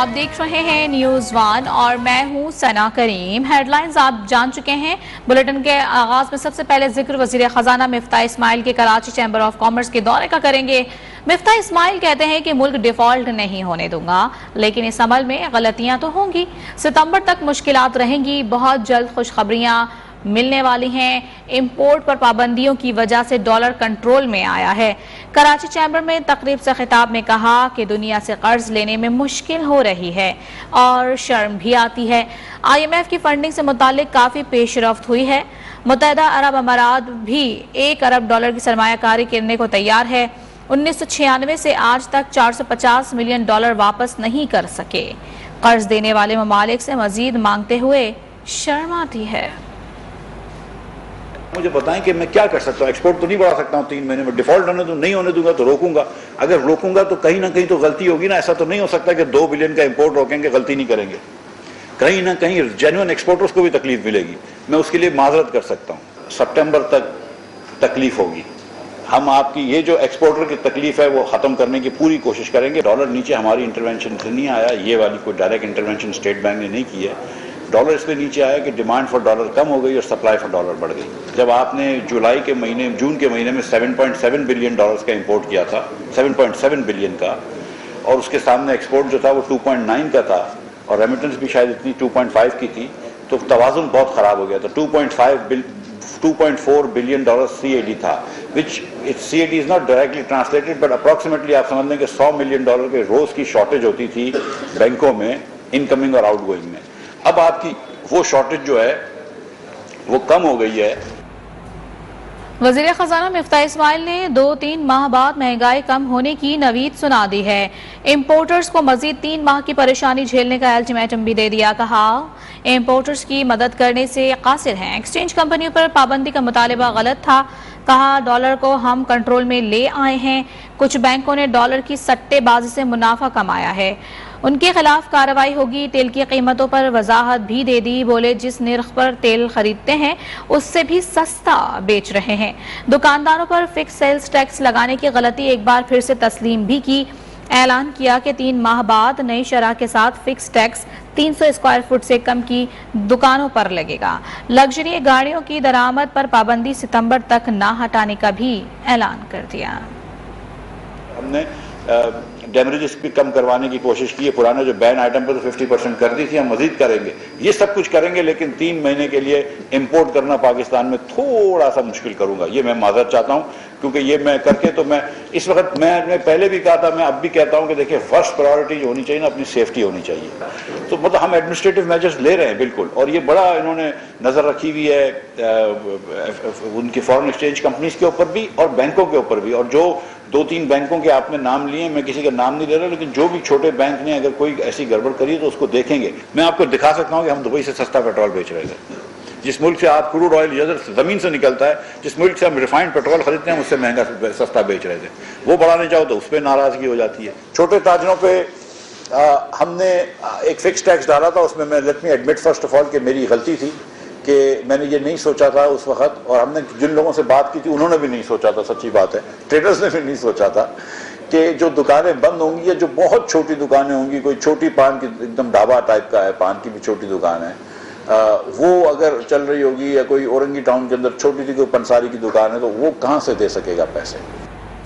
आप देख रहे हैं न्यूज़ वन और मैं हूं सना करीम। हेडलाइंस आप जान चुके हैं। बुलेटिन के आगाज में सबसे पहले जिक्र वजीर खजाना मिफ्ता इस्माइल के कराची चैम्बर ऑफ कॉमर्स के दौरे का करेंगे। मिफ्ता इस्माइल कहते हैं कि मुल्क डिफॉल्ट नहीं होने दूंगा, लेकिन इस अमल में गलतियां तो होंगी। सितंबर तक मुश्किलात रहेंगी। बहुत जल्द खुशखबरियां मिलने वाली हैं। इंपोर्ट पर पाबंदियों की वजह से डॉलर कंट्रोल में आया है। कराची चैम्बर में तकरीब से खिताब में कहा कि दुनिया से कर्ज लेने में मुश्किल हो रही है और शर्म भी आती है। IMF की फंडिंग से मुतालिक काफ़ी पेशरफ्त हुई है। मुत्तहदा अरब अमारात भी $1 अरब की सरमायाकारी करने को तैयार है। 1996 से आज तक $450 मिलियन वापस नहीं कर सके। कर्ज देने वाले ममालिक से मजीद मांगते हुए शर्म आती है। मुझे बताएं कि मैं क्या कर सकता हूँ। एक्सपोर्ट तो नहीं बढ़ा सकता हूँ 3 महीने में। डिफॉल्ट होने तो नहीं होने दूंगा तो रोकूंगा। अगर रोकूंगा तो कहीं ना कहीं तो गलती होगी ना। ऐसा तो नहीं हो सकता कि 2 बिलियन का इंपोर्ट रोकेंगे, गलती नहीं करेंगे। कहीं ना कहीं जेन्युइन एक्सपोर्टर्स को भी तकलीफ मिलेगी। मैं उसके लिए माजरत कर सकता हूँ। सितंबर तक तकलीफ होगी। हम आपकी ये जो एक्सपोर्टर की तकलीफ है वो खत्म करने की पूरी कोशिश करेंगे। डॉलर नीचे हमारी इंटरवेंशन से नहीं आया। ये वाली कोई डायरेक्ट इंटरवेंशन स्टेट बैंक ने नहीं की है। डॉलर इसलिए नीचे आया कि डिमांड फॉर डॉलर कम हो गई और सप्लाई फॉर डॉलर बढ़ गई। जब आपने जून के महीने में $7.7 बिलियन का इंपोर्ट किया था, 7.7 बिलियन का, और उसके सामने एक्सपोर्ट जो था वो 2.9 का था और रेमिटेंस भी शायद इतनी 2.5 की थी, तो तवाजुन बहुत खराब हो गया था। 2.4 बिलियन CAD था, विच CAD is not directly translated but approximately आप समझ लें कि $100 मिलियन के रोज की शॉर्टेज होती थी बैंकों में, इनकमिंग और आउटगोइंग में। अब आपकी वो शॉर्टेज जो है वो कम हो गई है। वज़ीर ख़ज़ाना मिफ्ता इस्माइल ने 2-3 माह बाद महंगाई कम होने की नवीद सुना दी है। इंपोर्टर्स को मजीद 3 माह की परेशानी झेलने का अल्टीमेटम भी दे दिया। कहा इंपोर्टर्स की मदद करने से कासिर हैं। एक्सचेंज कंपनियों पर पाबंदी का मुतालबा गलत था। कहा डॉलर को हम कंट्रोल में ले आए हैं। कुछ बैंकों ने डॉलर की सट्टेबाजी से मुनाफा कमाया है, उनके खिलाफ कार्रवाई होगी। तेल की कीमतों पर वजाहत भी दे दी। बोले जिस निर्ख पर तेल खरीदते हैं उससे भी सस्ता बेच रहे हैं। दुकानदारों पर फिक्स सेल्स टैक्स लगाने की गलती एक बार फिर से तस्लीम भी की। ऐलान किया कि 3 माह बाद नई शरह के साथ फिक्स टैक्स 300 स्क्वायर फुट से कम की दुकानों पर लगेगा। लग्जरी गाड़ियों की दरामद पर पाबंदी सितंबर तक न हटाने का भी ऐलान कर दिया। हमने डैमेजेस भी कम करवाने की कोशिश की है। पुराने जो बैन आइटम पर तो 50% कर दी थी, हम मजीद करेंगे। ये सब कुछ करेंगे, लेकिन 3 महीने के लिए इंपोर्ट करना पाकिस्तान में थोड़ा सा मुश्किल करूंगा। ये मैं माजरत चाहता हूँ, क्योंकि ये मैं करके तो मैं इस वक्त मैंने पहले भी कहा था, मैं अब भी कहता हूँ कि देखिए फर्स्ट प्रायोरिटी होनी चाहिए ना, अपनी सेफ्टी होनी चाहिए। तो मतलब हम एडमिनिस्ट्रेटिव मेजर्स ले रहे हैं बिल्कुल, और ये बड़ा इन्होंने नजर रखी हुई है उनकी फॉरेन एक्सचेंज कंपनीज के ऊपर भी और बैंकों के ऊपर भी। और जो 2-3 बैंकों के आपने नाम लिए, मैं किसी का नाम नहीं ले रहा, लेकिन जो भी छोटे बैंक ने अगर कोई ऐसी गड़बड़ करी तो उसको देखेंगे। मैं आपको दिखा सकता हूं कि हम दुबई से सस्ता पेट्रोल बेच रहे थे। जिस मुल्क से आप क्रूड ऑयल जमीन से निकलता है, जिस मुल्क से हम रिफाइंड पेट्रोल खरीदते हैं, उससे महंगा सस्ता बेच रहे थे। वो बढ़ाने जाओ तो उस पर नाराजगी हो जाती है। छोटे ताजरों पे हमने एक फिक्स टैक्स डाला था। उसमें मैं let me admit first of all कि मेरी गलती थी कि मैंने ये नहीं सोचा था उस वक्त, और हमने जिन लोगों से बात की थी उन्होंने भी नहीं सोचा था। सच्ची बात है, ट्रेडर्स ने भी नहीं सोचा था कि जो दुकानें बंद होंगी या जो बहुत छोटी दुकानें होंगी, कोई छोटी पान की एकदम ढाबा टाइप का है, पान की भी छोटी दुकान है, वो अगर चल रही होगी, या कोई औरंगी टाउन के अंदर छोटी सी कोई पंसारी की दुकान है, तो वो कहाँ से दे सकेगा पैसे।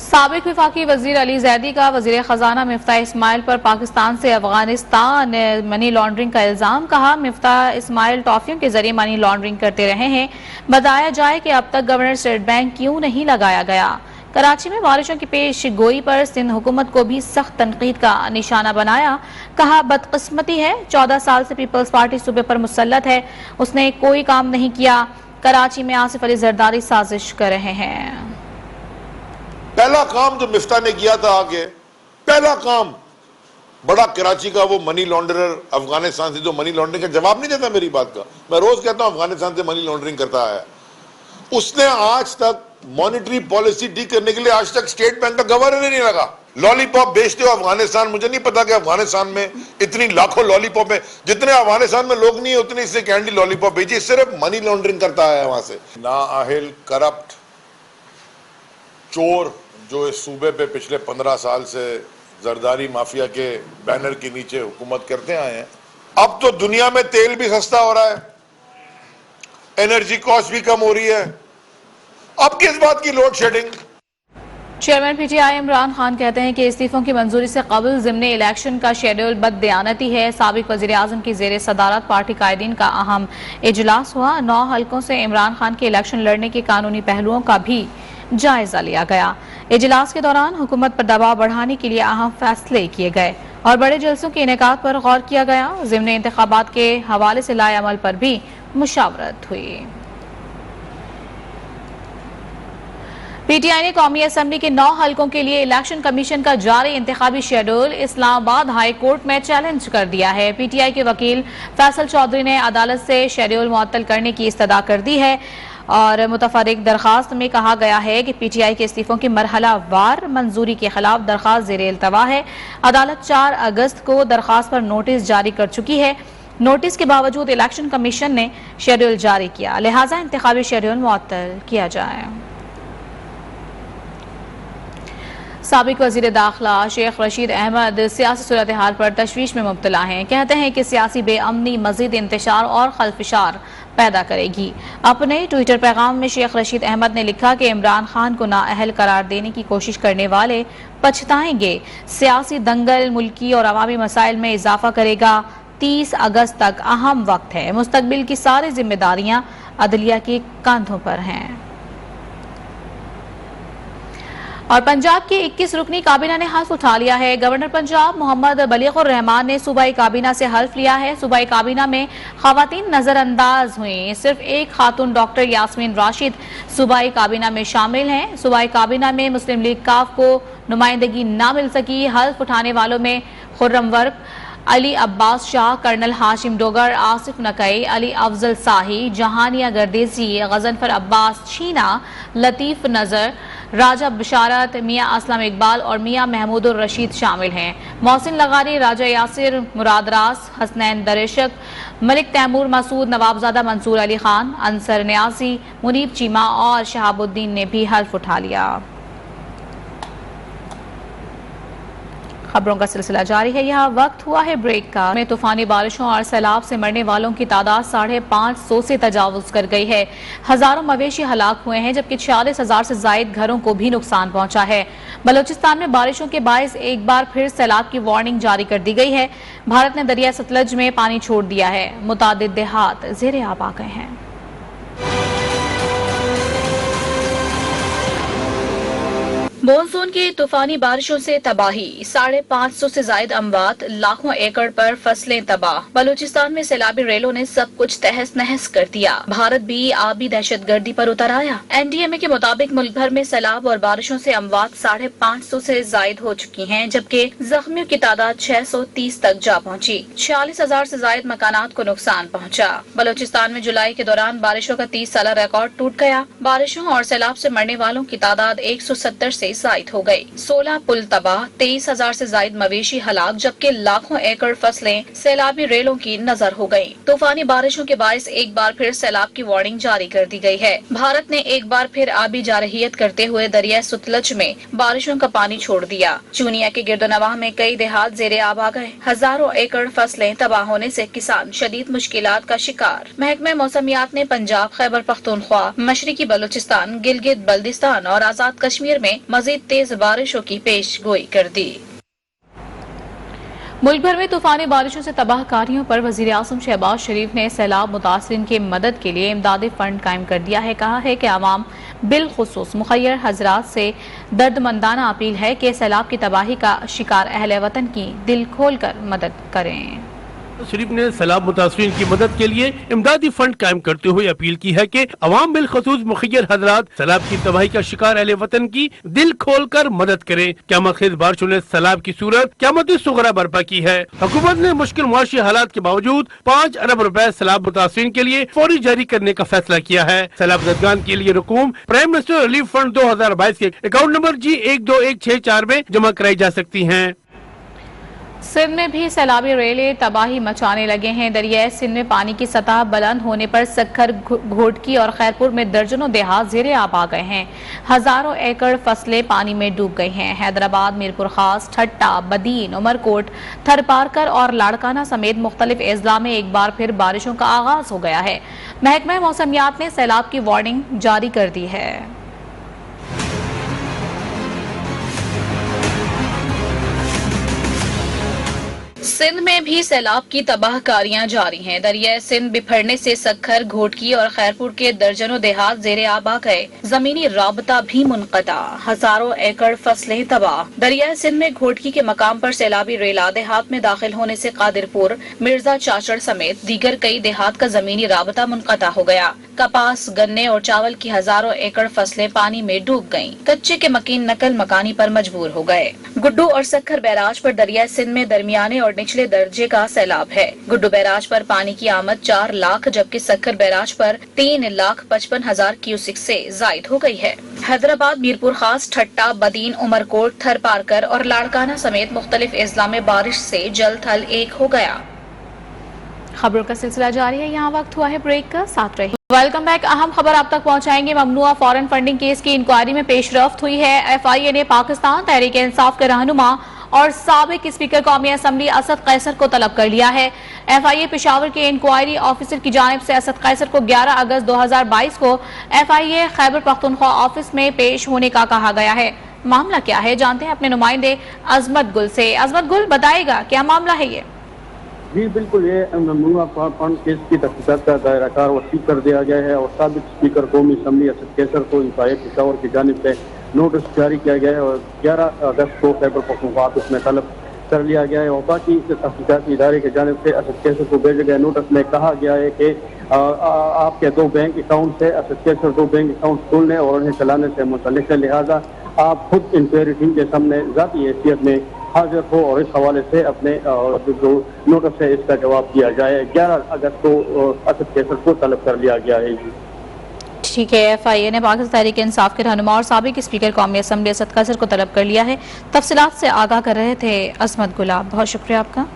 साबिक वफाकी वजीर अली जैदी का वजीर खजाना मिफ्ता इस्माइल पर पाकिस्तान से अफगानिस्तान मनी लॉन्ड्रिंग का इल्जाम। कहा मिफ्ता इस्माइल टॉफियों के जरिए मनी लॉन्ड्रिंग करते रहे हैं। बताया जाए कि अब तक गवर्नर स्टेट बैंक क्यों नहीं लगाया गया। कराची में बारिशों की पेश गोई पर सिंध हुकूमत को भी सख्त तनकीद का निशाना बनाया। कहा बदकिस्मती है, 14 साल से पीपल्स पार्टी सूबे पर मुसल्लत है, उसने कोई काम नहीं किया। कराची में आसिफ अली जरदारी साजिश कर रहे हैं। पहला काम जो मिफ्ता ने किया था, आगे पहला काम बड़ा कराची का, वो मनी लॉन्ड्रर अफगानिस्तान से जो मनी लॉन्ड्रिंग का जवाब नहीं देता मेरी बात का। मैं रोज कहता हूं अफगानिस्तान से मनी लॉन्ड्रिंग करता है। उसने आज तक मॉनेटरी पॉलिसी ठीक करने के लिए आज तक स्टेट बैंक का गवर्नर ही नहीं लगा। लॉलीपॉप बेचते हो अफगानिस्तान, मुझे नहीं पता कि अफगानिस्तान में इतनी लाखों लॉलीपॉप है, जितने अफगानिस्तान में लोग नहीं है उतने इससे कैंडी लॉलीपॉप बेची। सिर्फ मनी लॉन्ड्रिंग करता है वहां से। नाअहिल, करप्ट, चोर जो इस सूबे पे पिछले 15 साल से जरदारी माफिया के बैनर के नीचे हुकूमत करते आए हैं। अब तो दुनिया में तेल भी सस्ता हो रहा है, एनर्जी कॉस्ट भी कम हो रही है, अब किस बात की load shedding. Chairman PTI Imran Khan कहते हैं कि इस्तीफों की मंजूरी से कबल ज़िम्नी इलेक्शन का शेड्यूल बददियानती है। साबिक वज़ीर आज़म की ज़ेर सदारत पार्टी कायदीन का अहम इजलास हुआ। 9 हल्कों से इमरान खान के इलेक्शन लड़ने के कानूनी पहलुओं का भी जायजा लिया गया। इजलास के दौरान हुकूमत पर दबाव बढ़ाने के लिए अहम फैसले किए गए और बड़े जलसों के इनेकाद पर गौर किया गया। ज़िम्नी इंतखाबात के हवाले से लाए अमल पर भी मुशावरत हुई। पीटीआई ने कौमी असम्बली के 9 हल्कों के लिए इलेक्शन कमीशन का जारी इंतखाबी शेड्यूल इस्लामाबाद हाई कोर्ट में चैलेंज कर दिया है। पीटीआई के वकील फैसल चौधरी ने अदालत से शेड्यूल मुअत्तल करने की इस्तदा कर दी है और मुतफर्रिक दरखास्त में कहा गया है कि पीटीआई के इस्तीफों की मरहला वार मंजूरी के खिलाफ दरखास्त ज़ेरे इल्तवा है। अदालत 4 अगस्त को दरखास्त पर नोटिस जारी कर चुकी है। नोटिस के बावजूद इलेक्शन कमीशन ने शेड्यूल जारी किया, लिहाजा इंतखाबी शेड्यूल मुअत्तल किया जाए। साबिक वज़ीर दाखिला शेख रशीद अहमद सियासी सूरत हाल पर तशवीश में मुब्तला हैं। कहते हैं कि सियासी बेअमनी मज़ीद इंतशार और खलफशार पैदा करेगी। अपने ट्विटर पैगाम में शेख रशीद अहमद ने लिखा कि इमरान खान को नाअहल करार देने की कोशिश करने वाले पछताएंगे। सियासी दंगल मुल्की और अवामी मसाइल में इजाफा करेगा। 30 अगस्त तक अहम वक्त है। मुस्तकबिल की सारी जिम्मेदारियां अदलिया के कंधों पर हैं। और पंजाब की 21 रुकनी काबीना ने हल्फ उठा लिया है। गवर्नर पंजाब मोहम्मद बलीगुर रहमान ने सूबाई काबीना से हल्फ लिया है। सूबाई काबीना में खवातीन नजरअंदाज हुई। सिर्फ एक खातून डॉक्टर यास्मीन राशिद सूबाई काबीना में शामिल हैं। सूबाई काबीना में मुस्लिम लीग काफ को नुमाइंदगी न मिल सकी। हल्फ उठाने वालों में खुर्रम वर्क, अली अब्बास शाह, कर्नल हाशिम डोगर, आसिफ नकई, अली अफजल साही, जहानिया गर्देसी, गजनफर अब्बास छीना, लतीफ नजर, राजा बिशारत, मियाँ असलम इकबाल और मियाँ महमूदुर रशीद शामिल हैं। मोहसिन लगारी, राजा यासिर, मुराद रास, हसनैन दरेशक, मलिक तैमूर मसूद, नवाबजादा मंसूर अली खान, अंसर न्यासी, मुनीब चीमा और शहाबुद्दीन ने भी हल्फ उठा लिया। खबरों का सिलसिला जारी है। यहाँ वक्त हुआ है ब्रेक का। में तूफानी बारिशों और सैलाब से मरने वालों की तादाद 550 से तजावुज कर गई है। हजारों मवेशी हलाक हुए हैं जबकि 46,000 से जायद घरों को भी नुकसान पहुंचा है। बलोचिस्तान में बारिशों के बायस एक बार फिर सैलाब की वार्निंग जारी कर दी गई है। भारत ने दरिया सतलज में पानी छोड़ दिया है। मुतादिद देहात ज़ेरे आब आ गए हैं। मॉनसून की तूफानी बारिशों से तबाही, 550 से जायद अमवात, लाखों एकड़ पर फसलें तबाह। बलूचिस्तान में सैलाबी रेलों ने सब कुछ तहस नहस कर दिया। भारत भी आबी दहशतगर्दी पर उतर आया। एनडीएमए के मुताबिक मुल्क भर में सैलाब और बारिशों से अमवात 550 से जायद हो चुकी हैं, जबकि जख्मियों की तादाद 630 तक जा पहुंची। 46,000 से जायद मकानात को नुकसान पहुंचा। बलूचिस्तान में जुलाई के दौरान बारिशों का 30 साल रिकॉर्ड टूट गया। बारिशों और सैलाब से मरने वालों की तादाद 170 से जायद हो गई। 16 पुल तबाह, 23,000 से जायद मवेशी हलाक, जबकि लाखों एकड़ फसलें सैलाबी रेलों की नजर हो गयी। तूफानी बारिशों के बायस एक बार फिर सैलाब की वार्निंग जारी कर दी गई है। भारत ने एक बार फिर आबी जारहियत करते हुए दरिया सतलज में बारिशों का पानी छोड़ दिया। चूनिया के गिरदोनवाह में कई देहात ज़ेरे आब आ गए। हजारों एकड़ फसलें तबाह होने से किसान शदीद मुश्किलात का शिकार। महकमे मौसमियात ने पंजाब, खैबर पख्तूनख्वा, मशरकी बलूचिस्तान, गिलगित बल्दिस्तान और आजाद कश्मीर में मजीद तेज बारिशों की पेश गोई कर दी। मुल्क भर में तूफानी बारिशों से तबाहकारियों पर वजीर आज़म शहबाज शरीफ ने सैलाब मुतासरीन की मदद के लिए इमदादी फंड कायम कर दिया है। कहा है कि आवाम बिलखुसूस मुखय्यर हजरात से दर्दमंदाना अपील है कि सैलाब की तबाही का शिकार अहले वतन की दिल खोल कर मदद करें। शरीफ ने सैलाब मुतासरीन की मदद के लिए इमदादी फंड कायम करते हुए अपील की है कि अवाम बिलखसूस मुखय्यर हजरात सैलाब की तबाही का शिकार अहले वतन की दिल खोल कर मदद करें। क़यामत खेज़ बारिशों ने सैलाब की सूरत क़यामत सुगरा बर्पा की है। हुकूमत ने मुश्किल मुआशी हालात के बावजूद 5 अरब रुपए सैलाब मुतासरीन के लिए फौरी जारी करने का फैसला किया है। सैलाब ज़दगान के लिए रकूम प्राइम मिनिस्टर रिलीफ फंड 2022 के अकाउंट नंबर G1216 में जमा कराई जा सकती है। सिंध में भी सैलाबी रेले तबाही मचाने लगे हैं। दरियाए सिंध में पानी की सतह बुलंद होने पर सक्खर, घोटकी और खैरपुर में दर्जनों देहात ज़ेरे आब आ गए हैं। हजारों एकड़ फसलें पानी में डूब गई हैं। हैदराबाद, मीरपुर खास, ठट्टा, बदीन, उमरकोट, थरपारकर और लाड़काना समेत मुख्तलिफ अजला में एक बार फिर बारिशों का आगाज हो गया है। महकमा मौसमियात ने सैलाब की वार्निंग जारी कर दी है। सिंध में भी सैलाब की तबाहकारियां जारी हैं। दरियाए सिंध बिफरने से सक्खर, घोटकी और खैरपुर के दर्जनों देहात ज़ेरे आब आ गए। जमीनी राबता भी मुनक़ता, हजारों एकड़ फसलें तबाह। दरियाए सिंध में घोटकी के मकाम पर सैलाबी रेला देहात में दाखिल होने से कादिरपुर, मिर्जा चाचड़ समेत दीगर कई देहात का जमीनी राबता मुनक़ता हो गया। कपास, गन्ने और चावल की हजारों एकड़ फसलें पानी में डूब गयी। कच्चे के मकीन नकल मकानी पर मजबूर हो गए। गुड्डू और सक्खर बैराज पर दरियाए सिंध में दरमियाने और निचले दर्जे का सैलाब है। गुड्डू बैराज पर पानी की आमद 4 लाख जबकि सक्खर बैराज पर 3,55,000 क्यूसिक से जायद हो गई है। हैदराबाद, मीरपुर खास, ठट्टा, बदीन, उमरकोट, थरपारकर और लाड़काना समेत मुख्तलिफ अजला में बारिश से जल थल एक हो गया। खबरों का सिलसिला जारी है। यहाँ वक्त हुआ है ब्रेक का, साथ रहिए। Welcome back. अहम खबर आप तक पहुंचाएंगे। ममनुआ फॉरेन फंडिंग केस की इंक्वायरी में पेशरफ्त हुई है। FIA ने पाकिस्तान तहरीक इंसाफ के रहनुमा और साबिक स्पीकर कौमी असम्बली असद कैसर को तलब कर लिया है। FIA पेशावर के इंक्वायरी ऑफिसर की जानिब से असद कैसर को 11 अगस्त 2022 को FIA खैबर पख्तूनख्वा ऑफिस में पेश होने का कहा गया है। मामला क्या है, जानते हैं अपने नुमाइंदे अजमत गुल से। अजमत गुल, बताएगा क्या मामला है ये? जी बिल्कुल, ये ममनुआ फंड केस की तहकीकात का दायराकार वसी कर दिया गया है और साबिक स्पीकर कौमी असम्बली असद कैसर को FIA पेशावर की जानिब से नोटिस जारी किया गया है और 11 अगस्त को खैबर पख्तूनख्वा ऑफिस में तलब कर लिया गया है। वफाकी तहकीकाती इदारे की जानिब से असद कैसर को भेजे गए नोटिस में कहा गया है कि आपके 2 बैंक अकाउंट से असद कैसर 2 बैंक अकाउंट खोलने और उन्हें चलाने से मुतल्लिक है, लिहाजा आप खुद इंक्वायरी टीम के सामने जाती हैसियत में हाजिर हो और इस हवाले से अपने जो नोटिस है इसका जवाब दिया जाए। 11 अगस्त को असद कैसर को तलब कर लिया गया है। ठीक है, FIA ने पाकिस्तान तहरीक इंसाफ के रहनुमा और साबिक स्पीकर कौमी असम्बली असद कैसर को तलब कर लिया है। तफसीलात से आगाह कर रहे थे अजमत गुलाब, बहुत शुक्रिया आपका।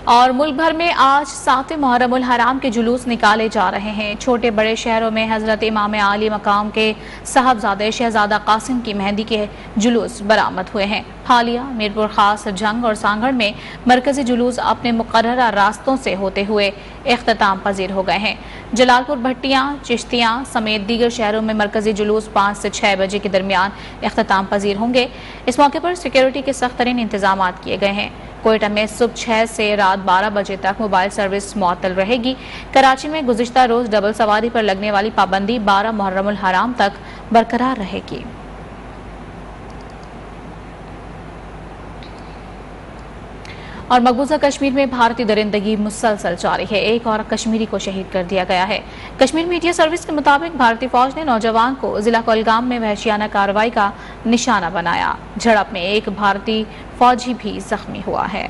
और मुल्क भर में आज 7वें मुहर्रमुल हराम के जुलूस निकाले जा रहे हैं। छोटे बड़े शहरों में हजरत इमाम आली मकाम के साहबजादे शहजादा कासिम की मेहंदी के जुलूस बरामद हुए हैं। हालिया मीरपुर खास, जंग और सांगड़ में मरकजी जुलूस अपने मुकर्ररा रास्तों से होते हुए इख्तिताम पजीर हो गए हैं। जलालपुर, भट्टियाँ, चिश्तियाँ समेत दीगर शहरों में मरकजी जुलूस 5 से 6 बजे के दरमियान इख्तिताम पजीर होंगे। इस मौके पर सिक्योरिटी के सख्त तरीन इंतजाम किए गए हैं। कोयटा में सुबह 6 से रात 12 बजे तक मोबाइल सर्विस मुअत्तल रहेगी। कराची में गुज़िश्ता रोज डबल सवारी पर लगने वाली पाबंदी 12 मुहर्रमुल हराम तक बरकरार रहेगी। और मकबूजा कश्मीर में भारतीय दरिंदगी मुसलसल जारी है। एक और कश्मीरी को शहीद कर दिया गया है। कश्मीर मीडिया सर्विस के मुताबिक भारतीय फौज ने नौजवान को जिला कुलगाम में वहशियाना कार्रवाई का निशाना बनाया। झड़प में एक भारतीय फौजी भी जख्मी हुआ है।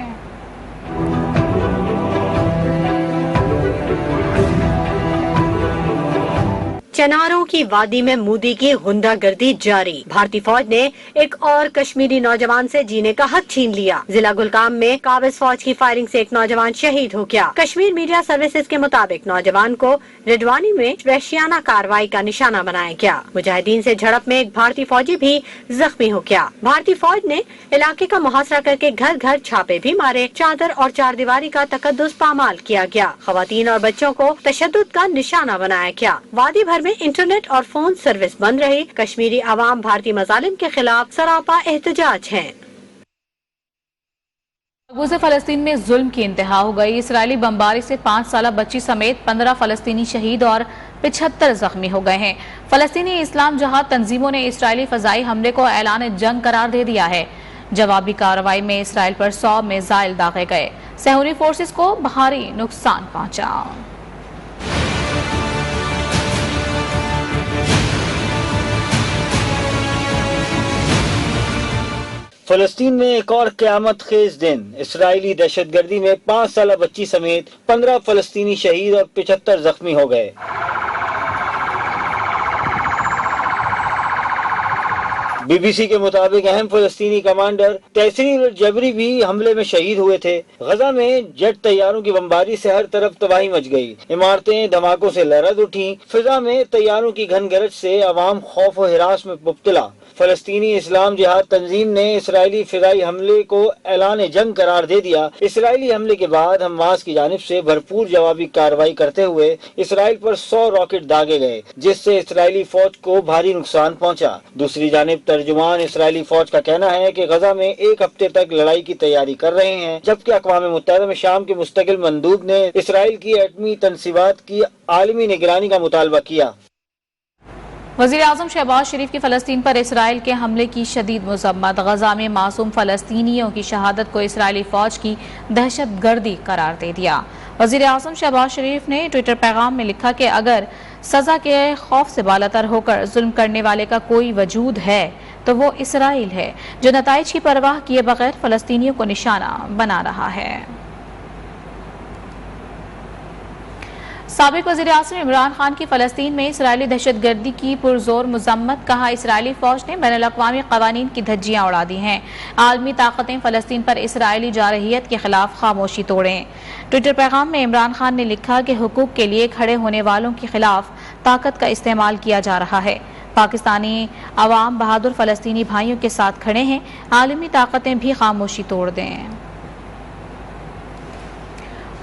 चनारों की वादी में मोदी की गुंडागर्दी जारी। भारतीय फौज ने एक और कश्मीरी नौजवान से जीने का हक छीन लिया। जिला गुलगाम में काबिज फौज की फायरिंग से एक नौजवान शहीद हो गया। कश्मीर मीडिया सर्विसेज के मुताबिक नौजवान को रिडवानी में वहशियाना कार्रवाई का निशाना बनाया गया। मुजाहिदीन से झड़प में एक भारतीय फौजी भी जख्मी हो गया। भारतीय फौज ने इलाके का मुहासरा करके घर घर छापे भी मारे। चादर और चारदीवारी का तकद्दुस पामाल किया गया। खवातीन और बच्चों को तशद्दुद का निशाना बनाया गया। वादी भर में इंटरनेट और फोन सर्विस बंद रही। कश्मीरी आवाम भारतीय मजालिम के खिलाफ सरापा एहतजाज है। मकबूजा फलस्तीन में जुल्म की इंतहा हो गई। इसराइली बमबारी से 5 साला बच्ची समेत 15 फलस्तीनी शहीद और 75 जख्मी हो गए हैं। फलस्तीनी इस्लाम जहाद तंजीमों ने इसराइली फजाई हमले को ऐलान जंग करार दे दिया है। जवाबी कार्रवाई में इसराइल पर 100 मिसाइल दागे गए। सहूनी फोर्सेस को भारी नुकसान पहुंचा। फलस्तीन में एक और क़यामत खेज दिन। इसराइली दहशतगर्दी में 5 साला बच्ची समेत 15 फलस्तीनी शहीद और 75 जख्मी हो गए। BBC के मुताबिक अहम फलस्तीनी कमांडर तहसीर जबरी भी हमले में शहीद हुए थे। गजा में जेट तैयारों की बमबारी से हर तरफ तबाही मच गई। इमारतें धमाकों से लरज़ उठी। फिजा में तैयारों की घन गरज से अवाम खौफ और हिरास में मुब्तला। फलस्तीनी इस्लाम जिहाद तंजीम ने इसराइली फिजाई हमले को ऐलान जंग करार दे दिया। इसराइली हमले के बाद हमास की जानिब से भरपूर जवाबी कार्रवाई करते हुए इसराइल पर 100 रॉकेट दागे गए, जिससे इसराइली फौज को भारी नुकसान पहुंचा। दूसरी जानिब तर्जुमान इसराइली फौज का कहना है कि गजा में एक हफ्ते तक लड़ाई की तैयारी कर रहे हैं, जबकि अक़वाम मुत्तहिदा में शाम के मुस्तकिल मंदूब ने इसराइल की एटमी तनसीबात की आलमी निगरानी का मुतालबा किया। वज़ीर आज़म शहबाज शरीफ की फ़लस्तीन पर इसराइल के हमले की शदीद मज़म्मत। गजा में मासूम फ़लस्तीनियों की शहादत को इसराइली फ़ौज की दहशतगर्दी करार दे दिया। वज़ीर आज़म शहबाज शरीफ ने ट्विटर पैगाम में लिखा कि अगर सज़ा के खौफ से बालातर होकर जुल्म करने वाले का कोई वजूद है तो वो इसराइल है, जो नताइज की परवाह किए बगैर फ़लस्तीनियों को निशाना बना रहा है। साबिक वज़ीर आज़म इमरान खान की फ़लस्तीन में इसराइली दहशतगर्दी की पुरजोर मज़म्मत। कहा, इसराइली फ़ौज ने बैनुल-अक़वामी क़वानीन की धज्जियाँ उड़ा दी हैं। आलमी ताकतें फ़लस्तीन पर इसराइली जारहियत के खिलाफ खामोशी तोड़ें। ट्विटर पैगाम में इमरान खान ने लिखा कि हुकूक के लिए खड़े होने वालों के खिलाफ ताकत का इस्तेमाल किया जा रहा है। पाकिस्तानी अवाम बहादुर फ़लस्तीनी भाइयों के साथ खड़े हैं। आलमी ताकतें भी खामोशी तोड़ दें।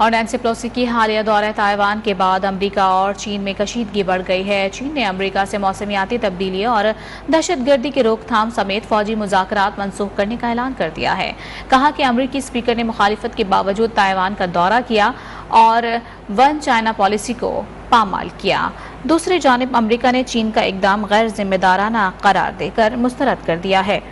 और नैन्सी पेलोसी की हालिया दौरा ताइवान के बाद अमेरिका और चीन में कशीदगी बढ़ गई है। चीन ने अमेरिका से मौसमियाती तब्दीली और दहशतगर्दी की रोकथाम समेत फौजी मुज़ाकरात मनसूख करने का ऐलान कर दिया है। कहा कि अमेरिकी स्पीकर ने मुखालिफत के बावजूद ताइवान का दौरा किया और वन चाइना पॉलिसी को पामाल किया। दूसरी जानिब अमेरिका ने चीन का इकदाम गैर जिम्मेदाराना करार देकर मुस्तरद कर दिया है।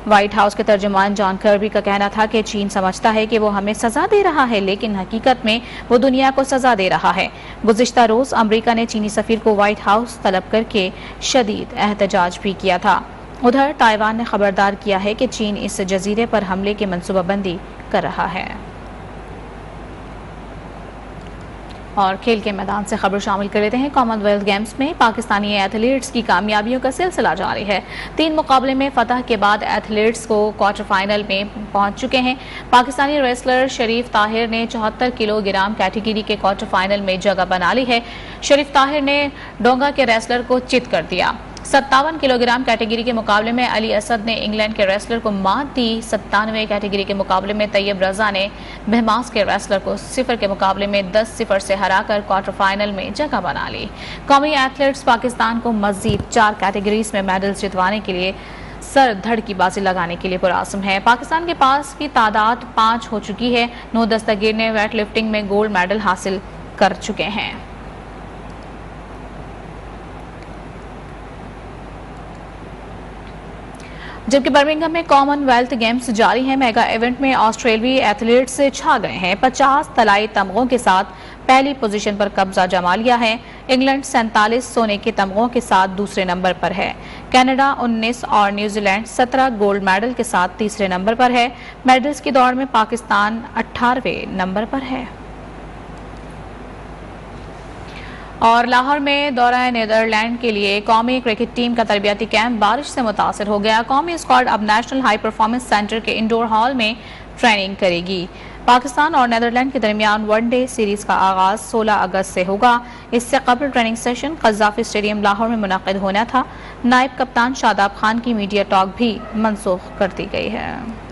व्हाइट हाउस के तर्जुमान जॉन कर्बी का कहना था कि चीन समझता है कि वो हमें सजा दे रहा है, लेकिन हकीकत में वो दुनिया को सजा दे रहा है। गुज़िश्ता रोज अमेरिका ने चीनी सफीर को व्हाइट हाउस तलब करके शदीद एहतजाज भी किया था। उधर ताइवान ने खबरदार किया है कि चीन इस जजीरे पर हमले की मनसूबाबंदी कर रहा है। और खेल के मैदान से खबर शामिल कर लेते हैं। कॉमनवेल्थ गेम्स में पाकिस्तानी एथलीट्स की कामयाबियों का सिलसिला जारी है। 3 मुकाबले में फतह के बाद एथलीट्स को क्वार्टर फाइनल में पहुंच चुके हैं। पाकिस्तानी रेसलर शरीफ ताहिर ने 74 किलोग्राम कैटेगरी के क्वार्टर फाइनल में जगह बना ली है। शरीफ ताहिर ने डोंगा के रेसलर को चित कर दिया। 57 किलोग्राम कैटेगरी के मुकाबले में अली असद ने इंग्लैंड के रेसलर को मात दी। 97 कैटेगरी के मुकाबले में तैयब रजा ने बहमास के रेसलर को 0 के मुकाबले में 10-0 से हराकर क्वार्टर फाइनल में जगह बना ली। कौमी एथलीट्स पाकिस्तान को मजीद 4 कैटेगरीज में मेडल्स जितवाने के लिए सर धड़ की बाजी लगाने के लिए पुरआज़म है। पाकिस्तान के पास की तादाद 5 हो चुकी है। 9 दस्तगीर ने वेट लिफ्टिंग में गोल्ड मेडल हासिल कर चुके हैं। जबकि बर्मिंघम में कॉमनवेल्थ गेम्स जारी है। मेगा इवेंट में ऑस्ट्रेलियाई एथलीट्स छा गए हैं। 50 तलाई तमगों के साथ पहली पोजीशन पर कब्जा जमा लिया है। इंग्लैंड 47 सोने के तमगों के साथ दूसरे नंबर पर है। कनाडा 19 और न्यूजीलैंड 17 गोल्ड मेडल के साथ तीसरे नंबर पर है। मेडल्स की दौड़ में पाकिस्तान 18वें नंबर पर है। और लाहौर में दौरा नीदरलैंड के लिए कौमी क्रिकेट टीम का तरबियती कैंप बारिश से मुतासर हो गया। कौमी स्क्वाड अब नेशनल हाई परफॉर्मेंस सेंटर के इंडोर हॉल में ट्रेनिंग करेगी। पाकिस्तान और नीदरलैंड के दरमियान वनडे सीरीज का आगाज 16 अगस्त से होगा। इससे कबल training session Gaddafi stadium Lahore में मुनक़िद होना था। नायब कप्तान शादाब खान की मीडिया टॉक भी मनसूख कर दी गई है।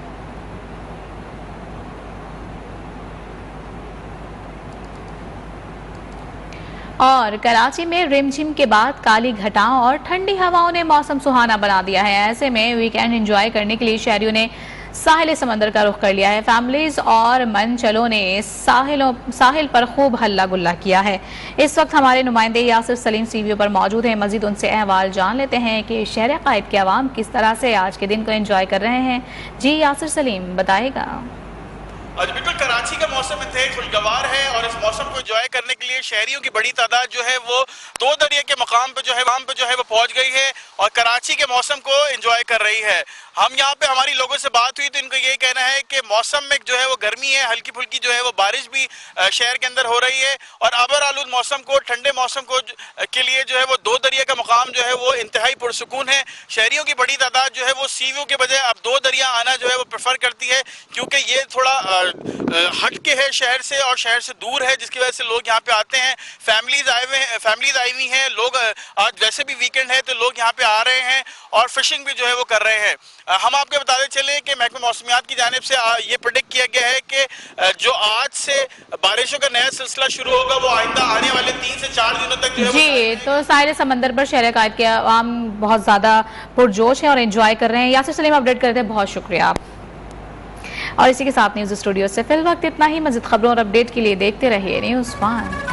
और कराची में रिमझिम के बाद काली घटाओं और ठंडी हवाओं ने मौसम सुहाना बना दिया है। ऐसे में वीकेंड एंजॉय करने के लिए शहरियों ने साहिल समंदर का रुख कर लिया है। फैमिलीज और मनचलों ने साहिल पर खूब हल्ला गुल्ला किया है। इस वक्त हमारे नुमाइंदे यासिर सलीम स्टूडियो पर मौजूद हैं। मजीद उनसे अहवाल जान लेते हैं कि शहर कायद के अवाम किस तरह से आज के दिन को एंजॉय कर रहे हैं। जी यासिर सलीम बताएगा। आज बिल्कुल कराची का मौसम इंतहाई खुशगवार है और इस मौसम को एंजॉय करने के लिए शहरियों की बड़ी तादाद जो है वो दो दरिया के मकाम पे जो है वो पहुंच गई है और कराची के मौसम को एंजॉय कर रही है। हम यहाँ पे हमारी लोगों से बात हुई तो इनको ये कहना है कि मौसम में जो है वो गर्मी है, हल्की फुल्की जो है वो बारिश भी शहर के अंदर हो रही है और अबर आलूद मौसम को, ठंडे मौसम को के लिए जो है वो दो दरिया का मकाम जो है वो इंतहाई पुरसुकून है। शहरियों की बड़ी तादाद जो है वो सी व्यू के बजाय अब दो दरिया आना जो है वो प्रेफर करती है क्योंकि ये थोड़ा हट के है शहर से और शहर से दूर है, जिसकी वजह से लोग यहाँ पे आते हैं। फैमिलीज आई हुई हैं, लोग आज वैसे भी वीकेंड है तो लोग यहाँ पे आ रहे हैं और फिशिंग भी जो है वो कर रहे हैं। हम आपको बताते चले कि महकमा मौसमियात की जानिब से ये प्रेडिक्ट किया गया है कि जो आज से बारिशों का नया सिलसिला शुरू होगा वो आइंदा आने वाले 3 से 4 दिनों तक जो है जी, तो साहिल समंदर पर शहर कायद के आवाम बहुत ज्यादा पुरजोश है और एंजॉय कर रहे हैं। यासिर सलीम अपडेट करते हैं, बहुत शुक्रिया आप। और इसी के साथ न्यूज स्टूडियो से फिल वक्त इतना ही। मज़ीद खबरों और अपडेट के लिए देखते रहिए न्यूज़ 1।